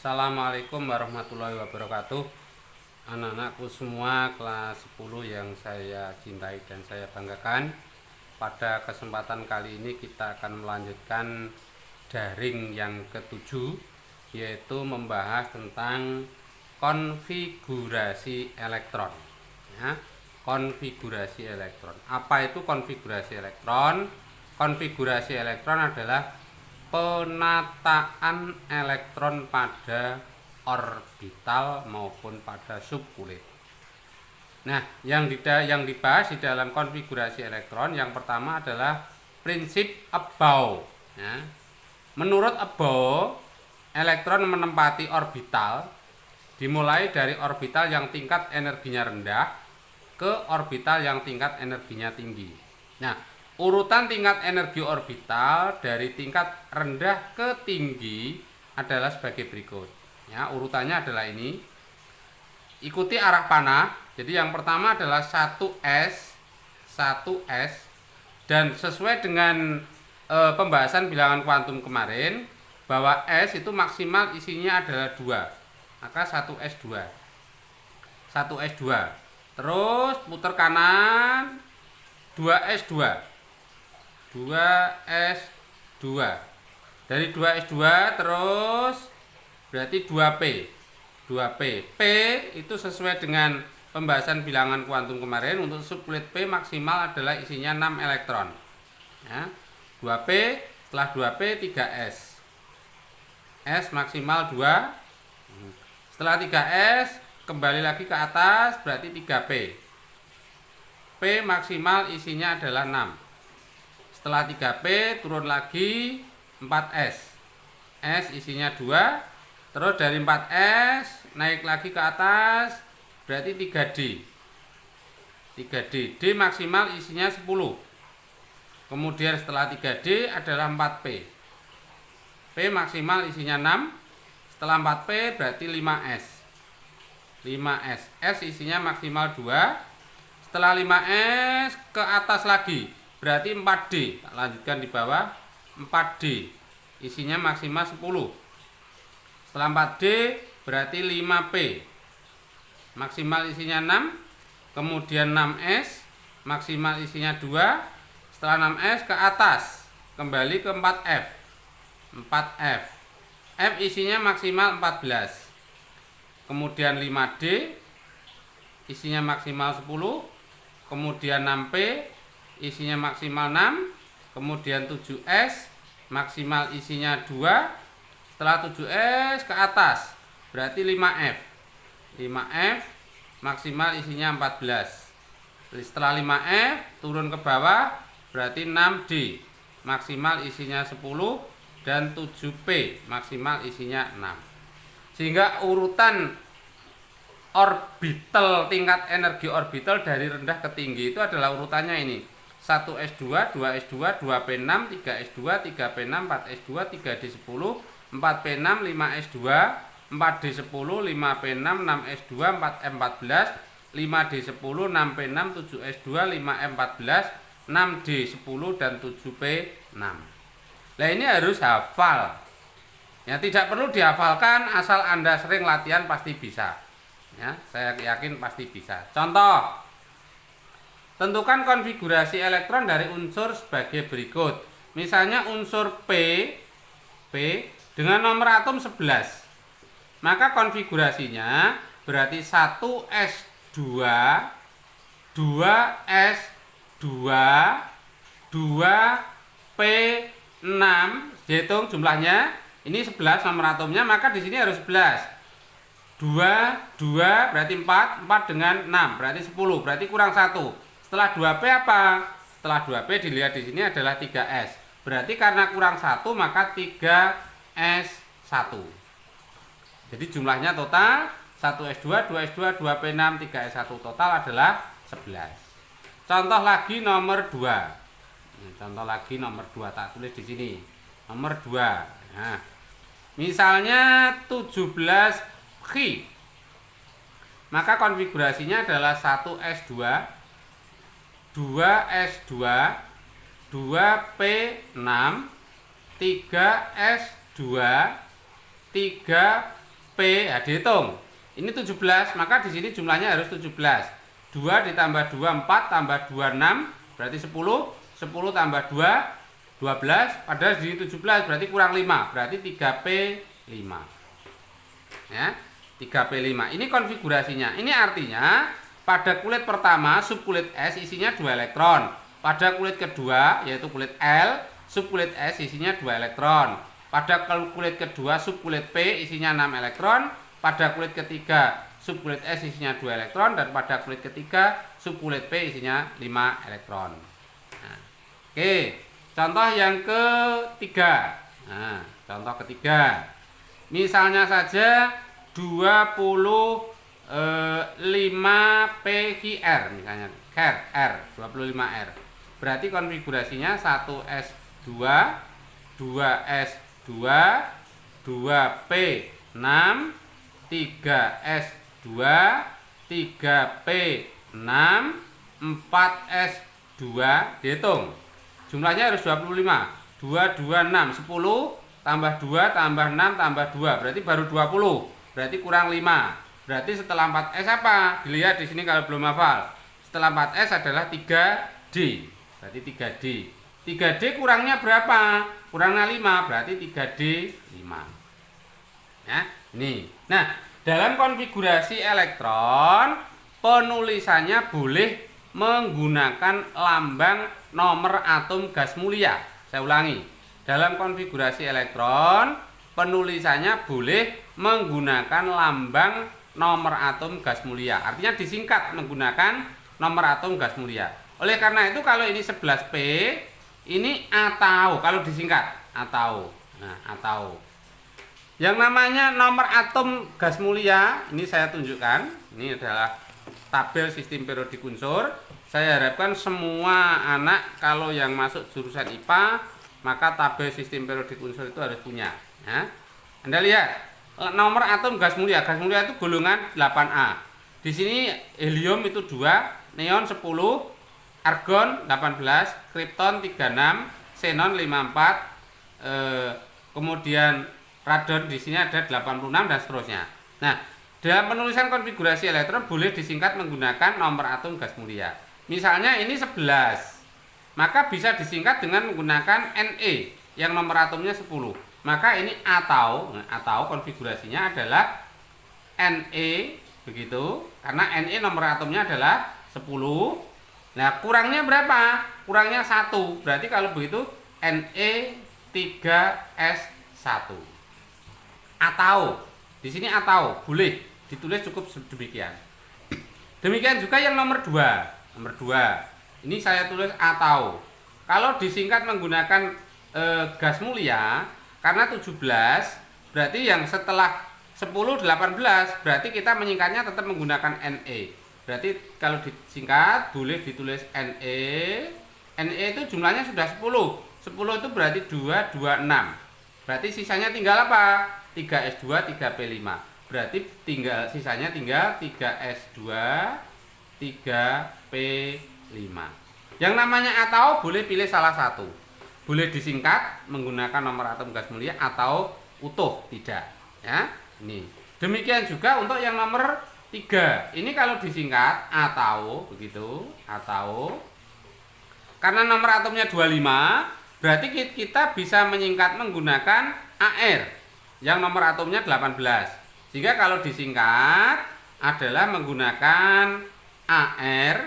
Assalamualaikum warahmatullahi wabarakatuh. Anak-anakku semua kelas 10 yang saya cintai dan saya banggakan. Pada kesempatan kali ini kita akan melanjutkan daring yang ketujuh, yaitu membahas tentang konfigurasi elektron ya. Konfigurasi elektron. Apa itu konfigurasi elektron? Konfigurasi elektron adalah penataan elektron pada orbital maupun pada subkulit. Nah, yang dibahas di dalam konfigurasi elektron yang pertama adalah prinsip Abau. Ya. Menurut Abau, elektron menempati orbital dimulai dari orbital yang tingkat energinya rendah ke orbital yang tingkat energinya tinggi. Nah, urutan tingkat energi orbital dari tingkat rendah ke tinggi adalah sebagai berikut. Ya, urutannya adalah ini. Ikuti arah panah. Jadi yang pertama adalah 1s, 1s, dan sesuai dengan pembahasan bilangan kuantum kemarin bahwa s itu maksimal isinya adalah 2. Maka 1s2. 1s2. Terus putar kanan 2s2. 2s2. Dari 2s2 terus berarti 2p. 2p. P itu sesuai dengan pembahasan bilangan kuantum kemarin. Untuk subkulit P maksimal adalah isinya 6 elektron. Ya. 2p, setelah 2p 3s. S maksimal 2. Setelah 3s kembali lagi ke atas berarti 3p. P maksimal isinya adalah 6. Setelah 3p turun lagi 4s. S isinya 2. Terus dari 4s naik lagi ke atas berarti 3d. 3d. D maksimal isinya 10. Kemudian setelah 3d adalah 4p. P maksimal isinya 6. Setelah 4p berarti 5s. 5s. S isinya maksimal 2. Setelah 5s ke atas lagi berarti 4d. Tak lanjutkan di bawah 4d. Isinya maksimal 10. Setelah 4d berarti 5p. Maksimal isinya 6. Kemudian 6s. Maksimal isinya 2. Setelah 6s ke atas kembali ke 4f. 4f. F isinya maksimal 14. Kemudian 5d isinya maksimal 10. Kemudian 6p isinya maksimal 6. Kemudian 7s maksimal isinya 2. Setelah 7s ke atas berarti 5f. 5f maksimal isinya 14. Setelah 5f turun ke bawah berarti 6d maksimal isinya 10 dan 7p maksimal isinya 6. Sehingga urutan orbital, tingkat energi orbital dari rendah ke tinggi itu adalah urutannya ini. 1s2, 2s2, 2p6, 3s2, 3p6, 4s2, 3d10, 4p6, 5s2, 4d10, 5p6, 6s2, 4m14, 5d10, 6p6, 7s2, 5m14, 6d10 dan 7p6. Nah, ini harus hafal. Ya, tidak perlu dihafalkan, asal Anda sering latihan pasti bisa. Ya, saya yakin pasti bisa. Contoh, tentukan konfigurasi elektron dari unsur sebagai berikut. Misalnya unsur P dengan nomor atom 11. Maka konfigurasinya berarti 1s2, 2s2, 2p6. Dihitung jumlahnya. Ini 11 nomor atomnya, maka di sini harus 11. 2 berarti 4 dengan 6 berarti 10, berarti kurang 1. Setelah 2p apa? Setelah 2p dilihat di sini adalah 3s. Berarti karena kurang 1 maka 3s1. Jadi jumlahnya total 1s2, 2s2, 2p6, 3s1 total adalah 11. Contoh lagi nomor 2. Contoh lagi nomor 2 tak tulis di sini. Nomor 2. Nah, misalnya 17 Ki. Maka konfigurasinya adalah 1s2, 2s2, 2p6, 3s2, 3 P, ya dihitung. Ini 17, maka di sini jumlahnya harus 17. 2 ditambah 2, 4 tambah 2, 6, berarti 10. 10 tambah 2, 12. Padahal di sini 17, berarti kurang 5. Berarti 3P5. Ya, 3P5. Ini konfigurasinya. Ini artinya pada kulit pertama, subkulit S isinya 2 elektron. Pada kulit kedua, yaitu kulit L, subkulit S isinya 2 elektron. Pada kulit kedua, subkulit P isinya 6 elektron. Pada kulit ketiga, subkulit S isinya 2 elektron. Dan pada kulit ketiga, subkulit P isinya 5 elektron. Nah, oke, contoh yang ketiga. Nah, contoh ketiga. Misalnya saja 25PQR misalnya, R 25R. Berarti konfigurasinya 1S2, 2S2, 2P6, 3S2, 3P6, 4S2. Dihitung. Jumlahnya harus 25. 2, 2, 6, 10 tambah 2 tambah 6 tambah 2, berarti baru 20. Berarti kurang 5. Berarti setelah 4S apa? Dilihat di sini kalau belum hafal. Setelah 4S adalah 3D. Berarti 3D. 3D kurangnya berapa? Kurangnya 5, berarti 3D 5. Ya, ini. Nah, dalam konfigurasi elektron, penulisannya boleh menggunakan lambang nomor atom gas mulia. Saya ulangi. Dalam konfigurasi elektron, penulisannya boleh menggunakan lambang nomor atom gas mulia. Artinya disingkat menggunakan nomor atom gas mulia. Oleh karena itu kalau ini 11P, ini atau kalau disingkat atau. Nah, atau. Yang namanya nomor atom gas mulia, ini saya tunjukkan. Ini adalah tabel sistem periodik unsur. Saya harapkan semua anak kalau yang masuk jurusan IPA, maka tabel sistem periodik unsur itu harus punya. Ya. Anda lihat nomor atom gas mulia itu golongan 8A. Di sini helium itu 2, neon 10, argon 18, kripton 36, xenon 54, kemudian radon di sini ada 86 dan seterusnya. Nah, dalam penulisan konfigurasi elektron boleh disingkat menggunakan nomor atom gas mulia. Misalnya ini 11, maka bisa disingkat dengan menggunakan Ne yang nomor atomnya 10. Maka ini atau konfigurasinya adalah Ne begitu, karena Ne nomor atomnya adalah 10. Nah, kurangnya berapa? Kurangnya 1. Berarti kalau begitu Ne3S1. Atau di sini atau boleh ditulis cukup demikian. Demikian juga yang nomor 2. Nomor 2. Ini saya tulis atau. Kalau disingkat menggunakan gas mulia karena 17, berarti yang setelah 10 18 berarti kita menyingkatnya tetap menggunakan Ne. Berarti kalau disingkat boleh ditulis Ne. Ne itu jumlahnya sudah 10. 10 itu berarti 2 2 6. Berarti sisanya tinggal apa? 3S2 3P5. Berarti sisanya tinggal 3S2 3P5. Yang namanya atau boleh pilih salah satu. Boleh disingkat menggunakan nomor atom gas mulia atau utuh tidak. Ya, ini. Demikian juga untuk yang nomor 3. Ini kalau disingkat atau begitu, atau karena nomor atomnya 25, berarti kita bisa menyingkat menggunakan AR yang nomor atomnya 18. Jika kalau disingkat adalah menggunakan AR,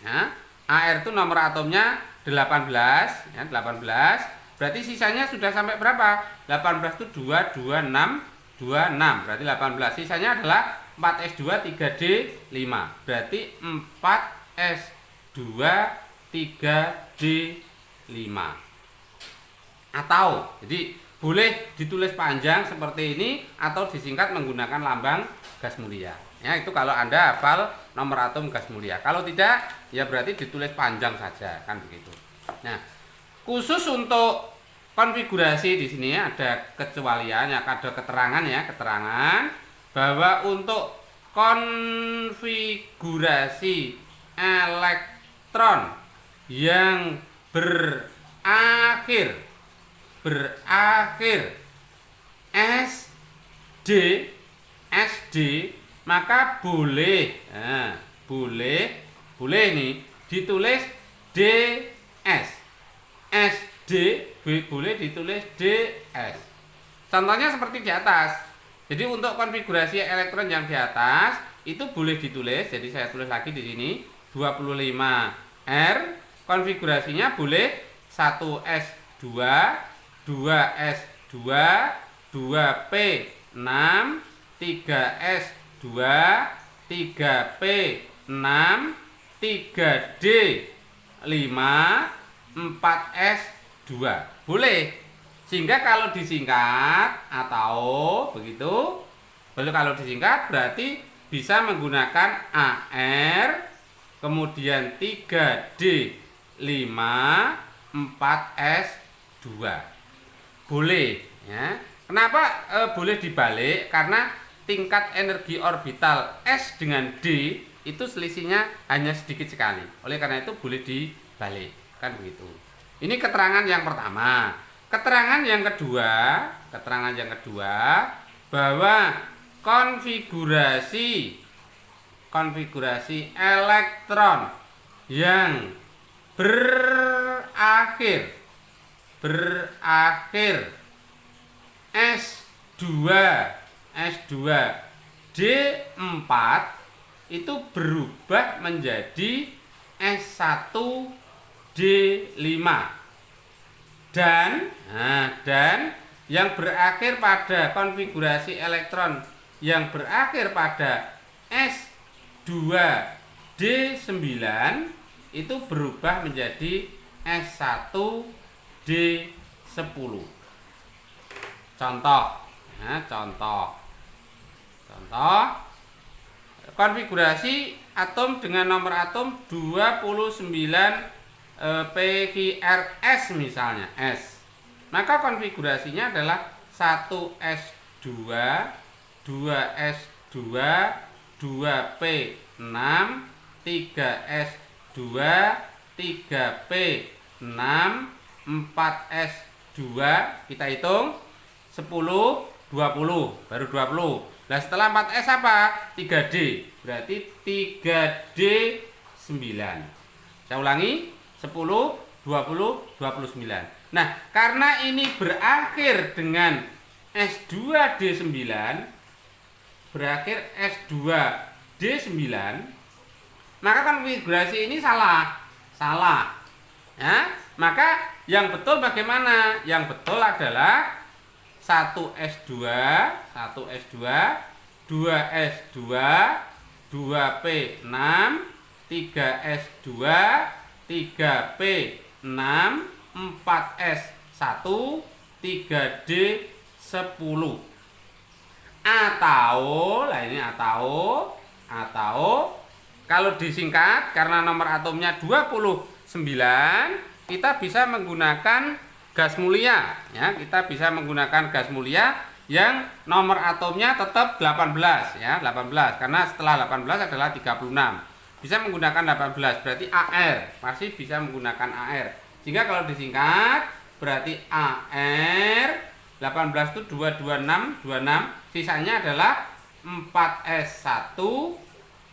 ya. AR itu nomor atomnya 18, ya, 18. Berarti sisanya sudah sampai berapa? 18 itu 2 2 6 26. Berarti 18. Sisanya adalah 4S2 3D5. Berarti 4S2 3D5. Atau jadi boleh ditulis panjang seperti ini atau disingkat menggunakan lambang gas mulia. Ya, itu kalau Anda hafal nomor atom gas mulia. Kalau tidak, ya berarti ditulis panjang saja, kan begitu. Nah, khusus untuk konfigurasi di sini ada kecualian, ya, ada keterangan ya, keterangan bahwa untuk konfigurasi elektron yang berakhir SD SD, maka boleh, boleh nih ditulis DS. SD boleh ditulis DS. Contohnya seperti di atas. Jadi untuk konfigurasi elektron yang di atas itu boleh ditulis. Jadi saya tulis lagi di sini 25R. Konfigurasinya boleh 1S2, 2S2, 2P6, 3S2, 3P6, 3D5, 4S2. Boleh. Sehingga kalau disingkat atau begitu, kalau disingkat berarti bisa menggunakan AR, kemudian 3D5, 4S2. Boleh ya. Kenapa boleh dibalik? Karena tingkat energi orbital S dengan D itu selisihnya hanya sedikit sekali. Oleh karena itu boleh dibalik, kan begitu. Ini keterangan yang pertama. Keterangan yang kedua bahwa konfigurasi elektron yang berakhir S2 D4 itu berubah menjadi S1 D5 dan yang berakhir pada konfigurasi elektron yang berakhir pada S2 D9 itu berubah menjadi S1 D10. Contoh konfigurasi atom dengan nomor atom 29 PQRS misalnya S. Maka konfigurasinya adalah 1S2, 2S2, 2P6, 3S2, 3P6, 4S2. Kita hitung 10, 20, baru 20. Nah setelah 4S apa? 3D. Berarti 3D9. Saya ulangi. 10, 20, 29. Nah, karena ini berakhir dengan S2D9, berakhir S2D9, maka konfigurasi ini salah. Ya, maka yang betul bagaimana? Yang betul adalah 1S2, 2S2, 2P6, 3S2, 3P6, 4S1, 3D10. Atau kalau disingkat karena nomor atomnya 29, kita bisa menggunakan gas mulia ya. Kita bisa menggunakan gas mulia yang nomor atomnya tetap 18 ya, 18 karena setelah 18 adalah 36. Bisa menggunakan 18 berarti AR, masih bisa menggunakan AR. Sehingga kalau disingkat berarti AR 18 itu 226, sisanya adalah 4S1,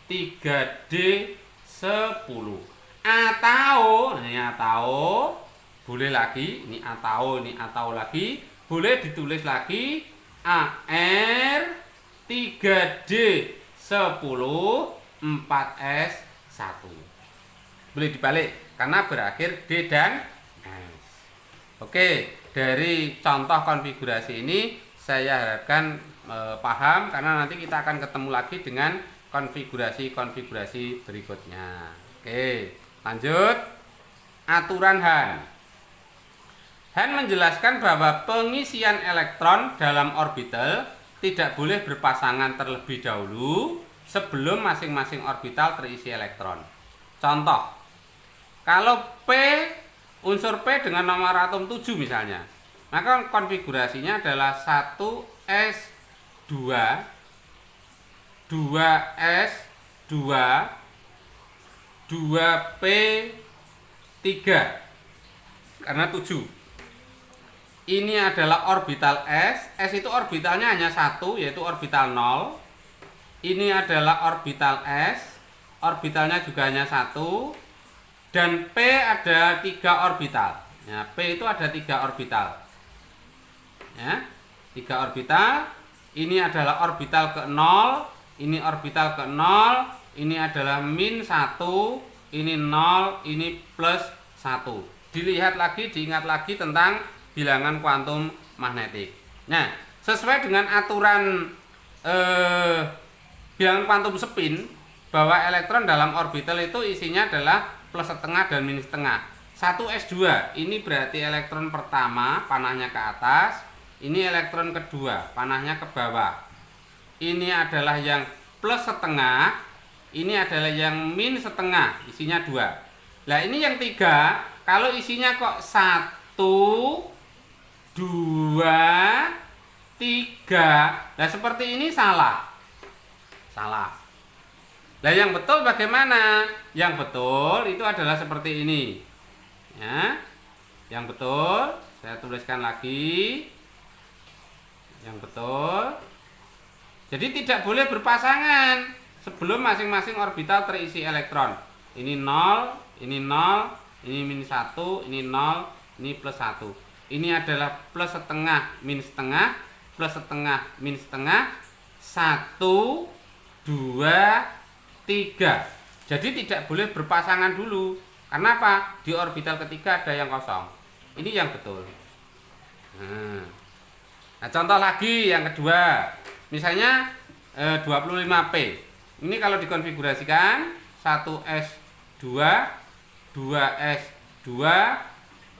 3D10. Atau boleh lagi, ini atau lagi boleh ditulis lagi AR 3D10, 4S1. Boleh dibalik karena berakhir D dan S. Oke, dari contoh konfigurasi ini saya harapkan paham, karena nanti kita akan ketemu lagi dengan konfigurasi berikutnya. Oke, lanjut. Aturan Hahn. Hahn menjelaskan bahwa pengisian elektron dalam orbital tidak boleh berpasangan terlebih dahulu sebelum masing-masing orbital terisi elektron. Contoh, kalau unsur P dengan nomor atom 7 misalnya, maka konfigurasinya adalah 1S2, 2S2, 2P3 karena 7. Ini adalah orbital S. S itu orbitalnya hanya satu, yaitu orbital 0. ini adalah orbital S, orbitalnya juga hanya 1, dan P ada 3 orbital. Ya, P itu ada 3 orbital. Ya, 3 orbital. Ini adalah orbital ke-0, ini orbital ke-0, ini adalah -1, ini 0, ini +1. Dilihat lagi, diingat lagi tentang bilangan kuantum magnetik. Nah, sesuai dengan aturan bilangan kuantum spin, bahwa elektron dalam orbital itu isinya adalah +1/2 dan -1/2. 1s2 ini berarti elektron pertama, panahnya ke atas. Ini elektron kedua, panahnya ke bawah. Ini adalah yang +1/2, ini adalah yang -1/2, isinya 2. Nah, ini yang 3, kalau isinya kok 1, 2, 3. Nah, seperti ini salah. Salah. Nah, yang betul bagaimana? Yang betul itu adalah seperti ini. Ya. Yang betul, saya tuliskan lagi. Yang betul. Jadi tidak boleh berpasangan sebelum masing-masing orbital terisi elektron. Ini 0, ini 0, ini -1, ini 0, ini +1. Ini adalah +1/2, -1/2, +1/2, -1/2, 1, 2, 3. Jadi tidak boleh berpasangan dulu. Karena apa? Di orbital ketiga ada yang kosong. Ini yang betul. Nah, contoh lagi yang kedua. Misalnya 25P. Ini kalau dikonfigurasikan 1s2, 2s2,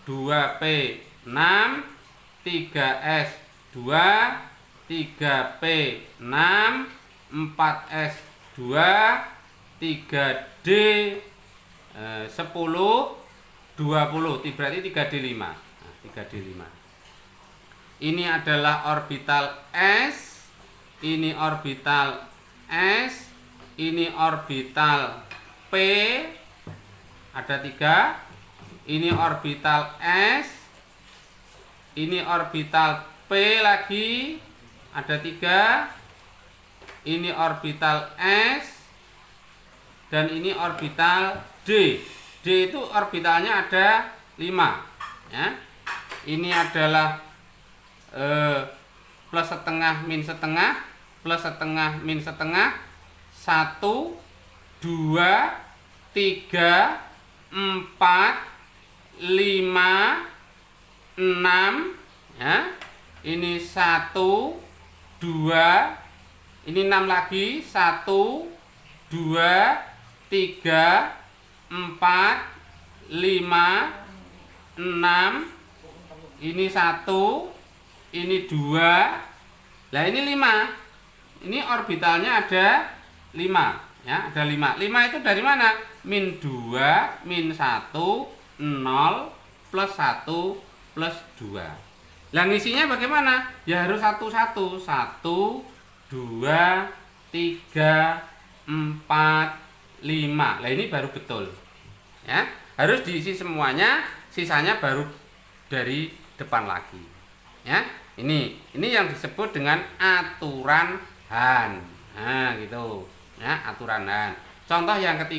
2p6, 3s2, 3p6, 4s2, 3d 10, 20, berarti 3d5. Nah, 3d5. Ini adalah orbital S, ini orbital S, ini orbital P, ada 3. Ini orbital S, ini orbital P lagi, ada 3. Ini orbital S, dan ini orbital D. D itu orbitalnya ada 5. Ya. Ini adalah +1/2, -1/2, +1/2, -1/2, 1, 2, 3, 4, 5, 6. Ya. Ini 1, 2, ini 6 lagi, 1, 2, 3, 4, 5, 6. Ini 1, ini 2. Nah, ini 5. Ini orbitalnya ada 5, ya, ada 5. 5 itu dari mana? -2, -1, 0, +1, +2. Lah, ngisinya bagaimana? Ya harus 1-1. 1, 2, 3, 4, 5. Lah, ini baru betul. Ya, harus diisi semuanya, sisanya baru dari depan lagi. Ya, ini yang disebut dengan aturan Hahn. Nah, gitu. Ya, aturan Hahn. Contoh yang ketiga.